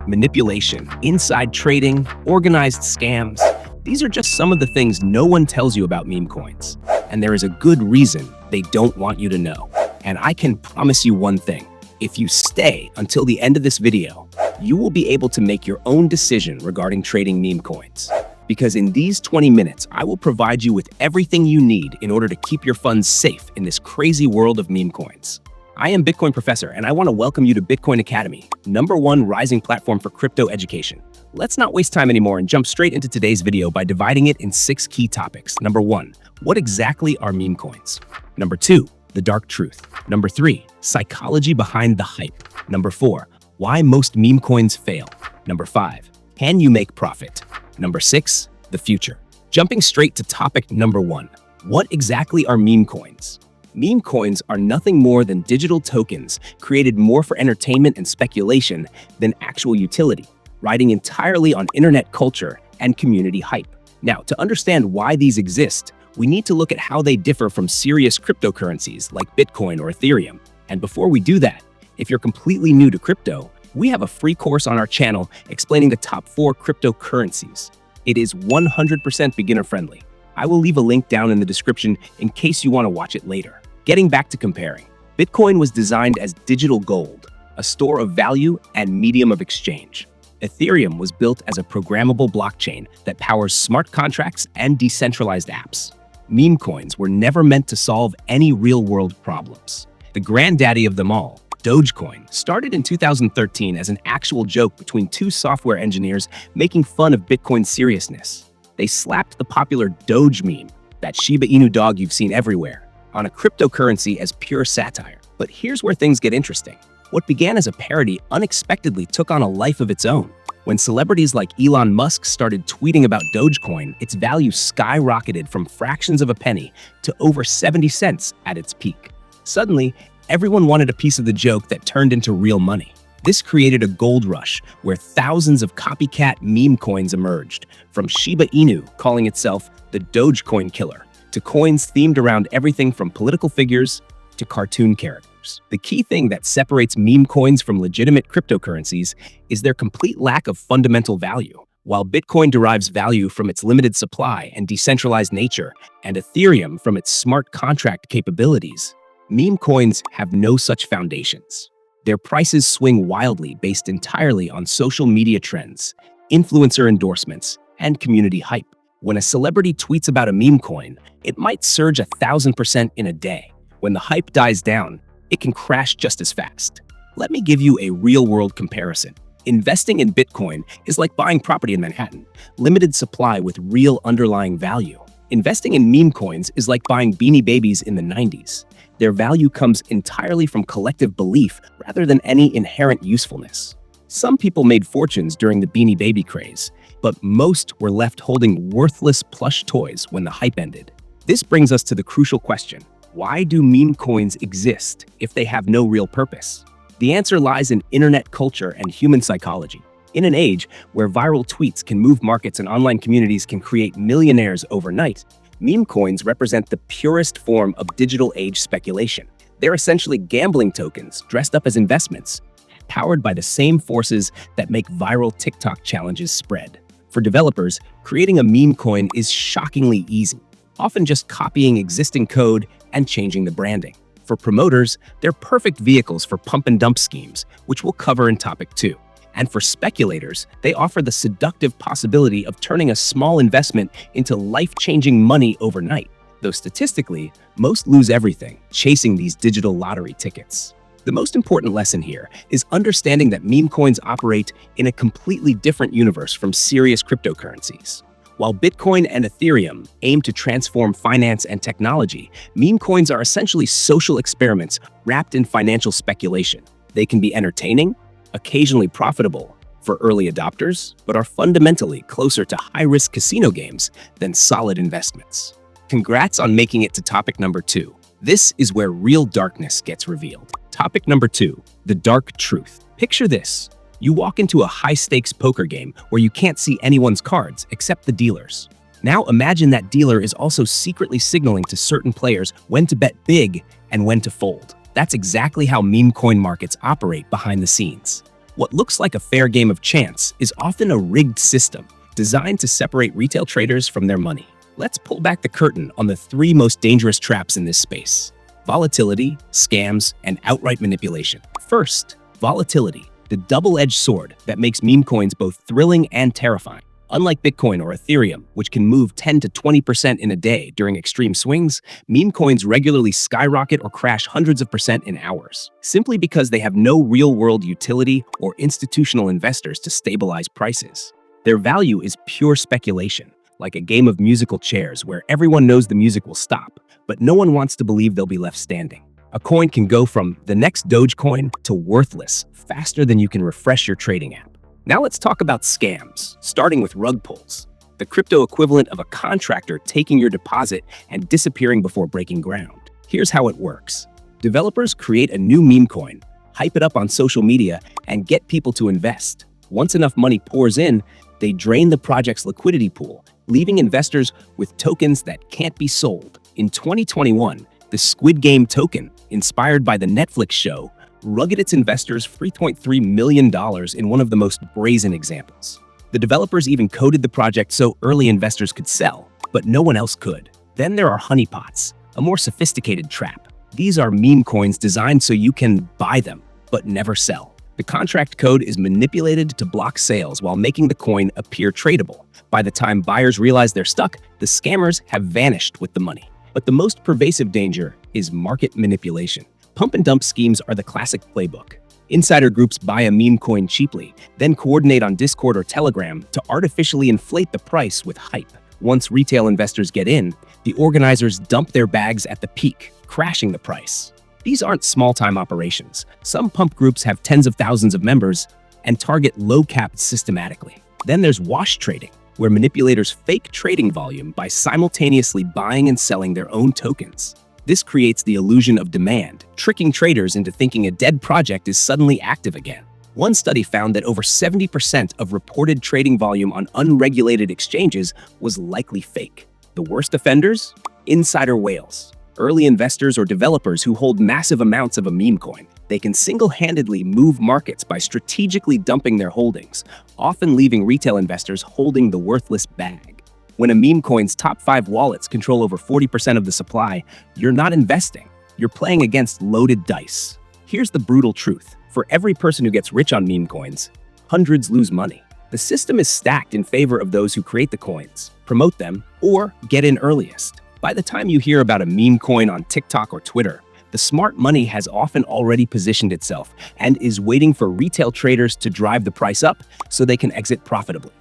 manipulation, inside trading, organized scams. These are just some of the things no one tells you about meme coins. And there is a good reason they don't want you to know. And I can promise you one thing. If you stay until the end of this video, you will be able to make your own decision regarding trading meme coins. Because in these 20 minutes, I will provide you with everything you need in order to keep your funds safe in this crazy world of meme coins. I am Bitcoin Professor, and I want to welcome you to Bitcoin Academy, #1 rising platform for crypto education. Let's not waste time anymore and jump straight into today's video by dividing it in 6 key topics. Number 1, what exactly are meme coins? Number 2, the dark truth. Number 3, psychology behind the hype. Number 4, why most meme coins fail. Number 5, can you make profit? Number 6, the future. Jumping straight to topic number 1, what exactly are meme coins? Meme coins are nothing more than digital tokens created more for entertainment and speculation than actual utility, riding entirely on internet culture and community hype. Now, to understand why these exist, we need to look at how they differ from serious cryptocurrencies like Bitcoin or Ethereum. And before we do that, if you're completely new to crypto, we have a free course on our channel explaining the top 4 cryptocurrencies. It is 100% beginner friendly. I will leave a link down in the description in case you want to watch it later. Getting back to comparing, Bitcoin was designed as digital gold, a store of value and medium of exchange. Ethereum was built as a programmable blockchain that powers smart contracts and decentralized apps. Meme coins were never meant to solve any real-world problems. The granddaddy of them all, Dogecoin, started in 2013 as an actual joke between 2 software engineers making fun of Bitcoin's seriousness. They slapped the popular Doge meme, that Shiba Inu dog you've seen everywhere, on a cryptocurrency as pure satire. But here's where things get interesting. What began as a parody unexpectedly took on a life of its own. When celebrities like Elon Musk started tweeting about Dogecoin, its value skyrocketed from fractions of a penny to over 70 cents at its peak. Suddenly, everyone wanted a piece of the joke that turned into real money. This created a gold rush where thousands of copycat meme coins emerged, from Shiba Inu calling itself the Dogecoin killer, to coins themed around everything from political figures to cartoon characters. The key thing that separates meme coins from legitimate cryptocurrencies is their complete lack of fundamental value. While Bitcoin derives value from its limited supply and decentralized nature, and Ethereum from its smart contract capabilities, meme coins have no such foundations. Their prices swing wildly based entirely on social media trends, influencer endorsements, and community hype. When a celebrity tweets about a meme coin, it might surge 1,000% in a day. When the hype dies down, it can crash just as fast. Let me give you a real-world comparison. Investing in Bitcoin is like buying property in Manhattan, limited supply with real underlying value. Investing in meme coins is like buying Beanie Babies in the 90s. Their value comes entirely from collective belief rather than any inherent usefulness. Some people made fortunes during the Beanie Baby craze, but most were left holding worthless plush toys when the hype ended. This brings us to the crucial question: why do meme coins exist if they have no real purpose? The answer lies in internet culture and human psychology. In an age where viral tweets can move markets and online communities can create millionaires overnight, meme coins represent the purest form of digital age speculation. They're essentially gambling tokens dressed up as investments, powered by the same forces that make viral TikTok challenges spread. For developers, creating a meme coin is shockingly easy, often just copying existing code and changing the branding. For promoters, they're perfect vehicles for pump and dump schemes, which we'll cover in topic 2. And for speculators, they offer the seductive possibility of turning a small investment into life-changing money overnight. Though statistically, most lose everything chasing these digital lottery tickets. The most important lesson here is understanding that meme coins operate in a completely different universe from serious cryptocurrencies. While Bitcoin and Ethereum aim to transform finance and technology, meme coins are essentially social experiments wrapped in financial speculation. They can be entertaining, occasionally profitable for early adopters, but are fundamentally closer to high-risk casino games than solid investments. Congrats on making it to topic number 2. This is where real darkness gets revealed. Topic number 2, the dark truth. Picture this. You walk into a high-stakes poker game where you can't see anyone's cards except the dealer's. Now imagine that dealer is also secretly signaling to certain players when to bet big and when to fold. That's exactly how meme coin markets operate behind the scenes. What looks like a fair game of chance is often a rigged system designed to separate retail traders from their money. Let's pull back the curtain on the three most dangerous traps in this space: volatility, scams, and outright manipulation. First, volatility, the double-edged sword that makes meme coins both thrilling and terrifying. Unlike Bitcoin or Ethereum, which can move 10 to 20% in a day during extreme swings, meme coins regularly skyrocket or crash hundreds of percent in hours, simply because they have no real-world utility or institutional investors to stabilize prices. Their value is pure speculation, like a game of musical chairs where everyone knows the music will stop, but no one wants to believe they'll be left standing. A coin can go from the next Dogecoin to worthless faster than you can refresh your trading app. Now let's talk about scams, starting with rug pulls, the crypto equivalent of a contractor taking your deposit and disappearing before breaking ground. Here's how it works. Developers create a new meme coin, hype it up on social media, and get people to invest. Once enough money pours in, they drain the project's liquidity pool, leaving investors with tokens that can't be sold. In 2021, the Squid Game token, inspired by the Netflix show, rugged its investors $3.3 million in one of the most brazen examples. The developers even coded the project so early investors could sell, but no one else could. Then there are honeypots, a more sophisticated trap. These are meme coins designed so you can buy them, but never sell. The contract code is manipulated to block sales while making the coin appear tradable. By the time buyers realize they're stuck, the scammers have vanished with the money. But the most pervasive danger is market manipulation. Pump and dump schemes are the classic playbook. Insider groups buy a meme coin cheaply, then coordinate on Discord or Telegram to artificially inflate the price with hype. Once retail investors get in, the organizers dump their bags at the peak, crashing the price. These aren't small-time operations. Some pump groups have tens of thousands of members and target low caps systematically. Then there's wash trading, where manipulators fake trading volume by simultaneously buying and selling their own tokens. This creates the illusion of demand, tricking traders into thinking a dead project is suddenly active again. One study found that over 70% of reported trading volume on unregulated exchanges was likely fake. The worst offenders? Insider whales. Early investors or developers who hold massive amounts of a meme coin. They can single-handedly move markets by strategically dumping their holdings, often leaving retail investors holding the worthless bag. When a meme coin's top 5 wallets control over 40% of the supply, you're not investing. You're playing against loaded dice. Here's the brutal truth. For every person who gets rich on meme coins, hundreds lose money. The system is stacked in favor of those who create the coins, promote them, or get in earliest. By the time you hear about a meme coin on TikTok or Twitter, the smart money has often already positioned itself and is waiting for retail traders to drive the price up so they can exit profitably.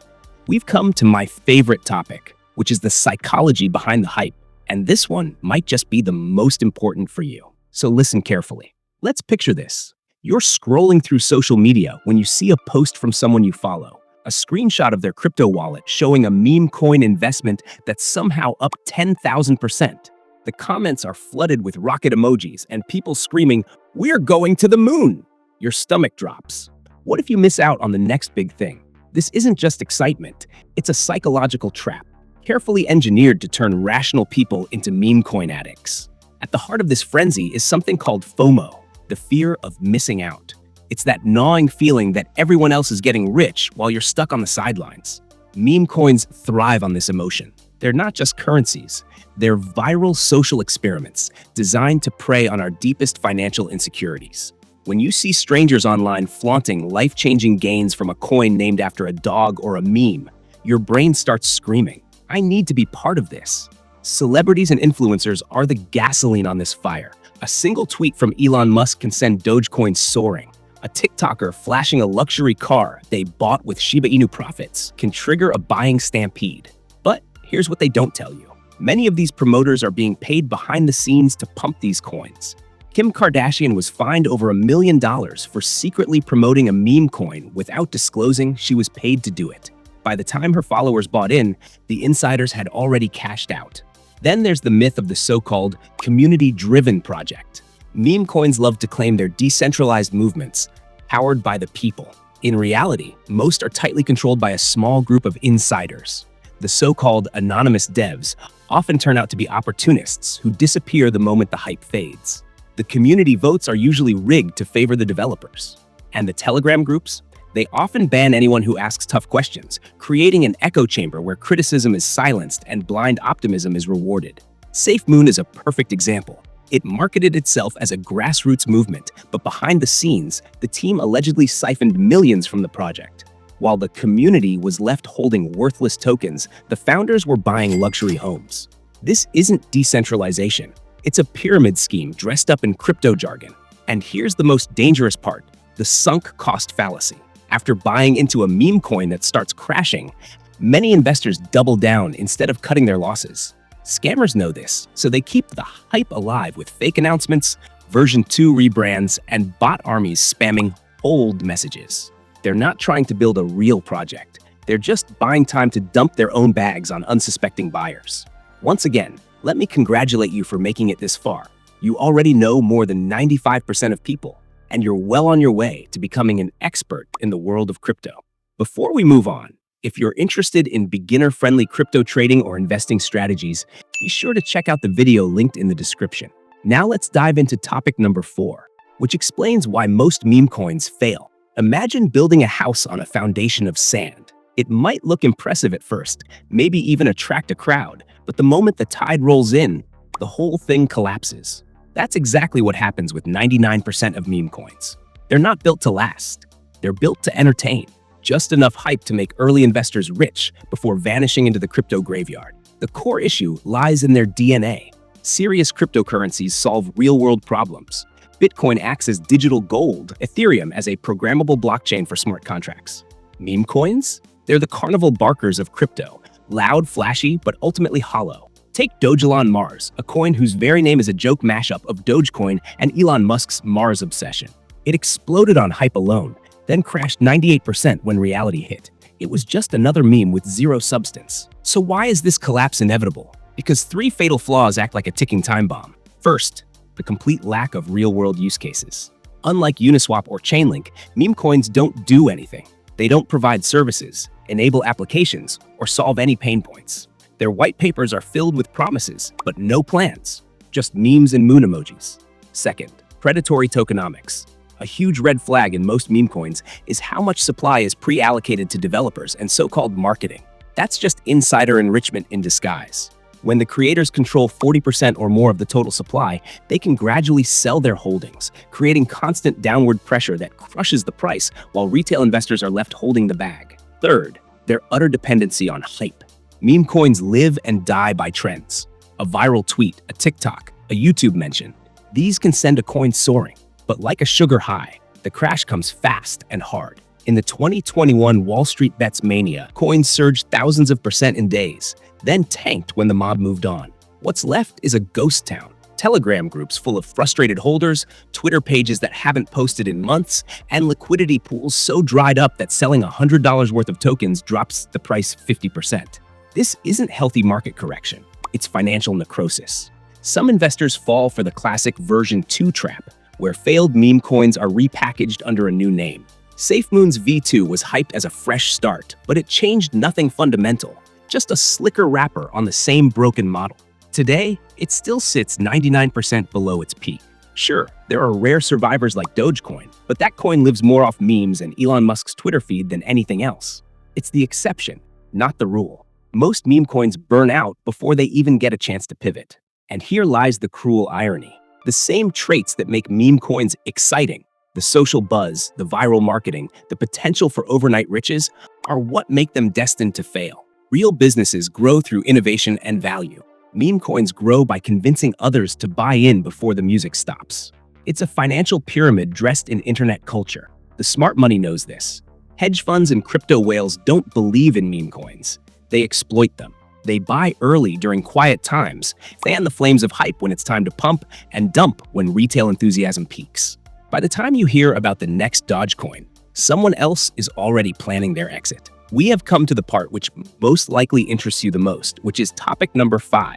We've come to my favorite topic, which is the psychology behind the hype. And this one might just be the most important for you. So listen carefully. Let's picture this. You're scrolling through social media when you see a post from someone you follow, a screenshot of their crypto wallet showing a meme coin investment that's somehow up 10,000%. The comments are flooded with rocket emojis and people screaming, "We're going to the moon!" Your stomach drops. What if you miss out on the next big thing? This isn't just excitement, it's a psychological trap, carefully engineered to turn rational people into meme coin addicts. At the heart of this frenzy is something called FOMO, the fear of missing out. It's that gnawing feeling that everyone else is getting rich while you're stuck on the sidelines. Meme coins thrive on this emotion. They're not just currencies, they're viral social experiments designed to prey on our deepest financial insecurities. When you see strangers online flaunting life-changing gains from a coin named after a dog or a meme, your brain starts screaming, "I need to be part of this." Celebrities and influencers are the gasoline on this fire. A single tweet from Elon Musk can send Dogecoin soaring. A TikToker flashing a luxury car they bought with Shiba Inu profits can trigger a buying stampede. But here's what they don't tell you. Many of these promoters are being paid behind the scenes to pump these coins. Kim Kardashian was fined over $1 million for secretly promoting a meme coin without disclosing she was paid to do it. By the time her followers bought in, the insiders had already cashed out. Then there's the myth of the so-called community-driven project. Meme coins love to claim they're decentralized movements, powered by the people. In reality, most are tightly controlled by a small group of insiders. The so-called anonymous devs often turn out to be opportunists who disappear the moment the hype fades. The community votes are usually rigged to favor the developers. And the Telegram groups? They often ban anyone who asks tough questions, creating an echo chamber where criticism is silenced and blind optimism is rewarded. SafeMoon is a perfect example. It marketed itself as a grassroots movement, but behind the scenes, the team allegedly siphoned millions from the project. While the community was left holding worthless tokens, the founders were buying luxury homes. This isn't decentralization. It's a pyramid scheme dressed up in crypto jargon. And here's the most dangerous part, the sunk cost fallacy. After buying into a meme coin that starts crashing, many investors double down instead of cutting their losses. Scammers know this, so they keep the hype alive with fake announcements, version 2 rebrands, and bot armies spamming hold messages. They're not trying to build a real project. They're just buying time to dump their own bags on unsuspecting buyers. Once again, let me congratulate you for making it this far. You already know more than 95% of people, and you're well on your way to becoming an expert in the world of crypto. Before we move on, if you're interested in beginner-friendly crypto trading or investing strategies, be sure to check out the video linked in the description. Now let's dive into topic number 4, which explains why most meme coins fail. Imagine building a house on a foundation of sand. It might look impressive at first, maybe even attract a crowd, but the moment the tide rolls in, the whole thing collapses. That's exactly what happens with 99% of meme coins. They're not built to last. They're built to entertain. Just enough hype to make early investors rich before vanishing into the crypto graveyard. The core issue lies in their DNA. Serious cryptocurrencies solve real-world problems. Bitcoin acts as digital gold, Ethereum as a programmable blockchain for smart contracts. Meme coins? They're the carnival barkers of crypto, loud, flashy, but ultimately hollow. Take Dogecoin Mars, a coin whose very name is a joke mashup of Dogecoin and Elon Musk's Mars obsession. It exploded on hype alone, then crashed 98% when reality hit. It was just another meme with zero substance. So why is this collapse inevitable? Because 3 fatal flaws act like a ticking time bomb. First, the complete lack of real-world use cases. Unlike Uniswap or Chainlink, meme coins don't do anything. They don't provide services, enable applications, or solve any pain points. Their white papers are filled with promises, but no plans. Just memes and moon emojis. Second, predatory tokenomics. A huge red flag in most meme coins is how much supply is pre-allocated to developers and so-called marketing. That's just insider enrichment in disguise. When the creators control 40% or more of the total supply, they can gradually sell their holdings, creating constant downward pressure that crushes the price while retail investors are left holding the bag. Third, their utter dependency on hype. Meme coins live and die by trends. A viral tweet, a TikTok, a YouTube mention. These can send a coin soaring. But like a sugar high, the crash comes fast and hard. In the 2021 Wall Street Bets mania, coins surged thousands of percent in days, then tanked when the mob moved on. What's left is a ghost town. Telegram groups full of frustrated holders, Twitter pages that haven't posted in months, and liquidity pools so dried up that selling $100 worth of tokens drops the price 50%. This isn't healthy market correction. It's financial necrosis. Some investors fall for the classic version 2 trap, where failed meme coins are repackaged under a new name. SafeMoon's V2 was hyped as a fresh start, but it changed nothing fundamental, just a slicker wrapper on the same broken model. Today, it still sits 99% below its peak. Sure, there are rare survivors like Dogecoin, but that coin lives more off memes and Elon Musk's Twitter feed than anything else. It's the exception, not the rule. Most meme coins burn out before they even get a chance to pivot. And here lies the cruel irony. The same traits that make meme coins exciting, the social buzz, the viral marketing, the potential for overnight riches, are what make them destined to fail. Real businesses grow through innovation and value. Meme coins grow by convincing others to buy in before the music stops. It's a financial pyramid dressed in internet culture. The smart money knows this. Hedge funds and crypto whales don't believe in meme coins. They exploit them. They buy early during quiet times, fan the flames of hype when it's time to pump, and dump when retail enthusiasm peaks. By the time you hear about the next Dogecoin, someone else is already planning their exit. We have come to the part which most likely interests you the most, which is topic number 5.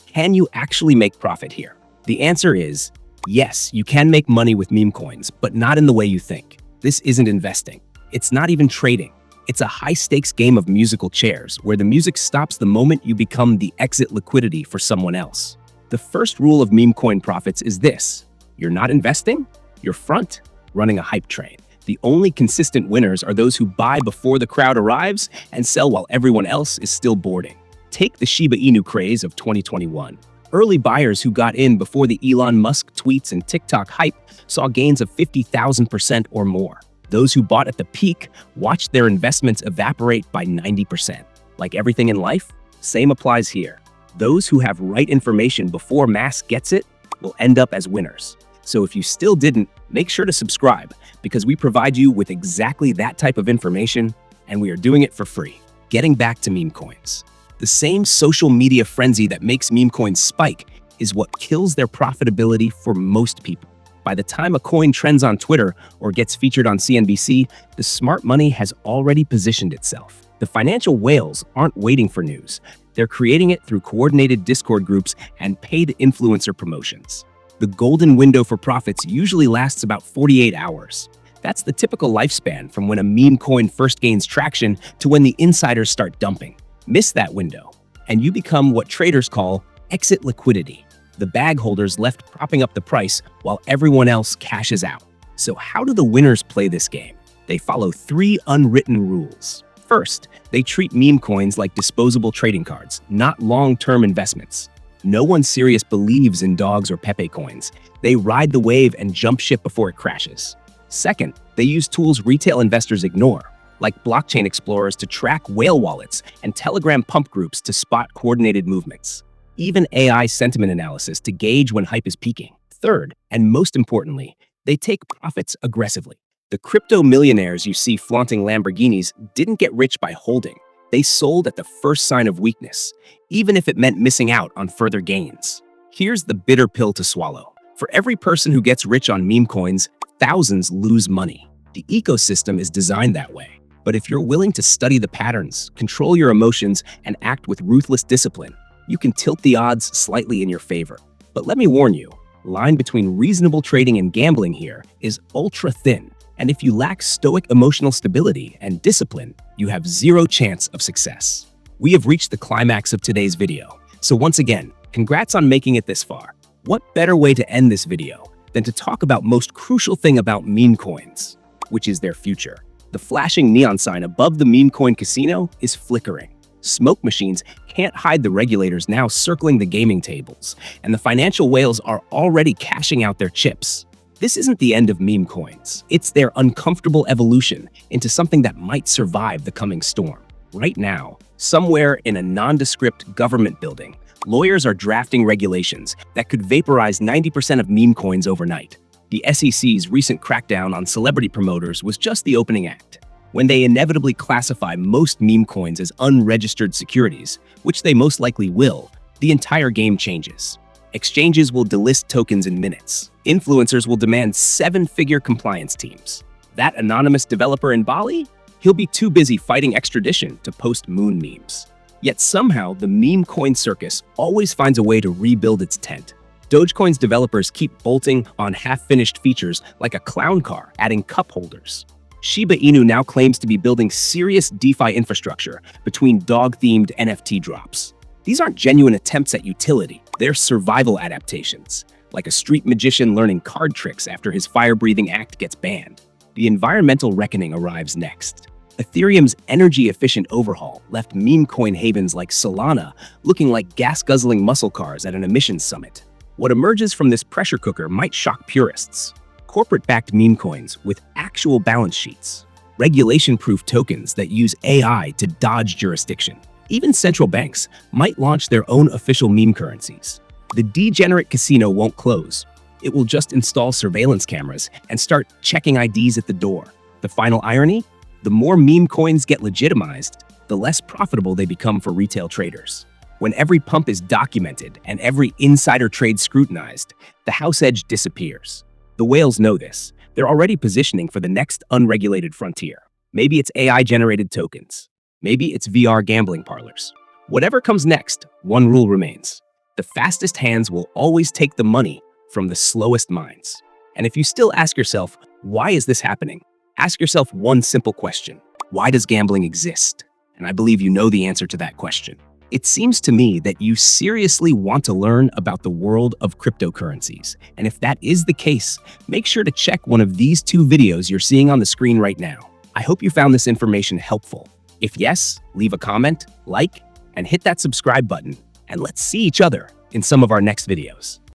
Can you actually make profit here? The answer is yes, you can make money with meme coins, but not in the way you think. This isn't investing. It's not even trading. It's a high-stakes game of musical chairs, where the music stops the moment you become the exit liquidity for someone else. The first rule of meme coin profits is this: you're not investing, you're front, running a hype train. The only consistent winners are those who buy before the crowd arrives and sell while everyone else is still boarding. Take the Shiba Inu craze of 2021. Early buyers who got in before the Elon Musk tweets and TikTok hype saw gains of 50,000% or more. Those who bought at the peak watched their investments evaporate by 90%. Like everything in life, same applies here. Those who have right information before mass gets it will end up as winners. So if you still didn't, make sure to subscribe because we provide you with exactly that type of information and we are doing it for free. Getting back to meme coins. The same social media frenzy that makes meme coins spike is what kills their profitability for most people. By the time a coin trends on Twitter or gets featured on CNBC, the smart money has already positioned itself. The financial whales aren't waiting for news. They're creating it through coordinated Discord groups and paid influencer promotions. The golden window for profits usually lasts about 48 hours. That's the typical lifespan from when a meme coin first gains traction to when the insiders start dumping. Miss that window, and you become what traders call exit liquidity. The bag holders left propping up the price while everyone else cashes out. So how do the winners play this game? They follow 3 unwritten rules. First, they treat meme coins like disposable trading cards, not long-term investments. No one serious believes in dogs or Pepe coins. They ride the wave and jump ship before it crashes. Second, they use tools retail investors ignore, like blockchain explorers to track whale wallets and Telegram pump groups to spot coordinated movements. Even AI sentiment analysis to gauge when hype is peaking. Third, and most importantly, they take profits aggressively. The crypto millionaires you see flaunting Lamborghinis didn't get rich by holding. They sold at the first sign of weakness, even if it meant missing out on further gains. Here's the bitter pill to swallow. For every person who gets rich on meme coins, thousands lose money. The ecosystem is designed that way. But if you're willing to study the patterns, control your emotions, and act with ruthless discipline, you can tilt the odds slightly in your favor. But let me warn you, the line between reasonable trading and gambling here is ultra thin. And if you lack stoic emotional stability and discipline, you have zero chance of success. We have reached the climax of today's video. So once again, congrats on making it this far. What better way to end this video than to talk about most crucial thing about meme coins, which is their future. The flashing neon sign above the meme coin casino is flickering. Smoke machines can't hide the regulators now circling the gaming tables, and the financial whales are already cashing out their chips. This isn't the end of meme coins. It's their uncomfortable evolution into something that might survive the coming storm. Right now, somewhere in a nondescript government building, lawyers are drafting regulations that could vaporize 90% of meme coins overnight. The SEC's recent crackdown on celebrity promoters was just the opening act. When they inevitably classify most meme coins as unregistered securities, which they most likely will, the entire game changes. Exchanges will delist tokens in minutes. Influencers will demand 7-figure compliance teams. That anonymous developer in Bali? He'll be too busy fighting extradition to post moon memes. Yet somehow, the meme coin circus always finds a way to rebuild its tent. Dogecoin's developers keep bolting on half-finished features like a clown car, adding cup holders. Shiba Inu now claims to be building serious DeFi infrastructure between dog-themed NFT drops. These aren't genuine attempts at utility, they're survival adaptations, like a street magician learning card tricks after his fire-breathing act gets banned. The environmental reckoning arrives next. Ethereum's energy-efficient overhaul left meme coin havens like Solana looking like gas-guzzling muscle cars at an emissions summit. What emerges from this pressure cooker might shock purists. Corporate-backed meme coins with actual balance sheets. Regulation-proof tokens that use AI to dodge jurisdiction. Even central banks might launch their own official meme currencies. The degenerate casino won't close. It will just install surveillance cameras and start checking IDs at the door. The final irony? The more meme coins get legitimized, the less profitable they become for retail traders. When every pump is documented and every insider trade scrutinized, the house edge disappears. The whales know this. They're already positioning for the next unregulated frontier. Maybe it's AI-generated tokens. Maybe it's VR gambling parlors. Whatever comes next, one rule remains. The fastest hands will always take the money from the slowest minds. And if you still ask yourself, why is this happening? Ask yourself one simple question. Why does gambling exist? And I believe you know the answer to that question. It seems to me that you seriously want to learn about the world of cryptocurrencies. And if that is the case, make sure to check one of these two videos you're seeing on the screen right now. I hope you found this information helpful. If yes, leave a comment, like, and hit that subscribe button. And let's see each other in some of our next videos.